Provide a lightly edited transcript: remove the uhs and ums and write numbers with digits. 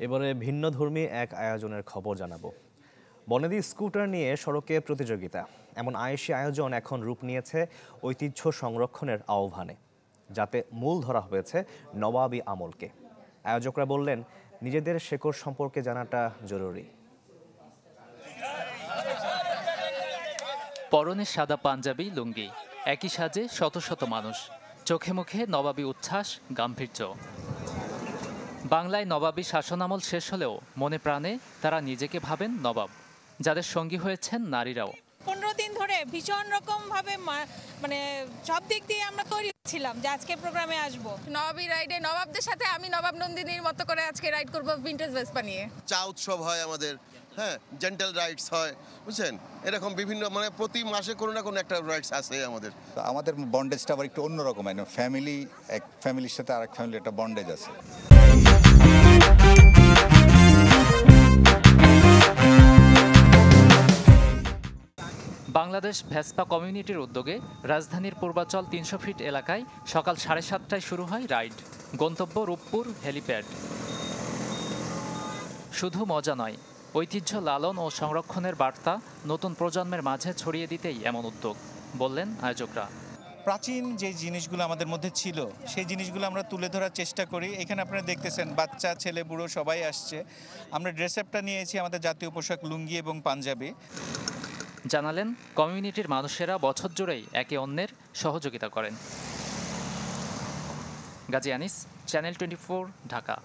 এবারে ভিন্নধর্মী এক আয়োজনের খবর জানাবো। বনেদি স্কুটার নিয়ে সড়কে প্রতিযোগিতা, এমন আয়েশি আয়োজন এখন রূপ নিয়েছে ঐতিহ্য সংরক্ষণের আহ্বানে, যাতে মূল ধরা হয়েছে নবাবী আমলকে। আয়োজকরা বললেন, নিজেদের শেকড় সম্পর্কে জানাটা জরুরি। পরনে সাদা পাঞ্জাবি লুঙ্গি, একই সাজে শত শত মানুষ, চোখে মুখে নবাবী উচ্ছ্বাস, গাম্ভীর্য। বাংলায় নবাবী শাসনামল শেষ হলেও মনে প্রাণে তারা নিজেকে ভাবেন নবাব, যাদের সঙ্গী হয়েছেন নারীরাও। 15 দিন ধরে ভীষণ রকম ভাবে মানে সব দিক দিয়ে আমরা তৈরি ছিলাম যে আজকে প্রোগ্রামে আসব। নবাবী রাইডে নবাবদের সাথে আমি নবাব নন্দিনীর মতো করে আজকে রাইড করব ভিনটেজ ভেসপা নিয়ে। চা উৎসব হয় আমাদের, হ্যাঁ, জেন্টাল রাইডস হয়, বুঝছেন, এরকম বিভিন্ন মানে প্রতি মাসে কোনো না কোনো একটা রাইডস আছে আমাদের। আমাদের বন্ডেজটা আবার একটু অন্যরকম, ফ্যামিলি, এক ফ্যামিলির সাথে আরেক ফ্যামিলির একটা বন্ডেজ আছে। বাংলাদেশ ভেসপা কমিউনিটির উদ্যোগে রাজধানীর পূর্বাচল 300 ফিট এলাকায় সকাল 7:30টায় শুরু হয় রাইড। গন্তব্য রূপপুর হেলিপ্যাড। শুধু মজা নয়, ঐতিহ্য লালন ও সংরক্ষণের বার্তা নতুন প্রজন্মের মাঝে ছড়িয়ে দিতেই এমন উদ্যোগ, বললেন আয়োজকরা। প্রাচীন যে জিনিসগুলো আমাদের মধ্যে ছিল সেই জিনিসগুলো আমরা তুলে ধরার চেষ্টা করি। এখানে আপনারা দেখতেছেন বাচ্চা, ছেলে, বুড়ো সবাই আসছে। আমরা ড্রেস আপটা নিয়েছি আমাদের জাতীয় পোশাক লুঙ্গি এবং পাঞ্জাবি। জানালেন, কমিউনিটির মানুষেরা বছর জুড়েই একে অন্যের সহযোগিতা করেন। গাজী আনিস, চ্যানেল 24, ঢাকা।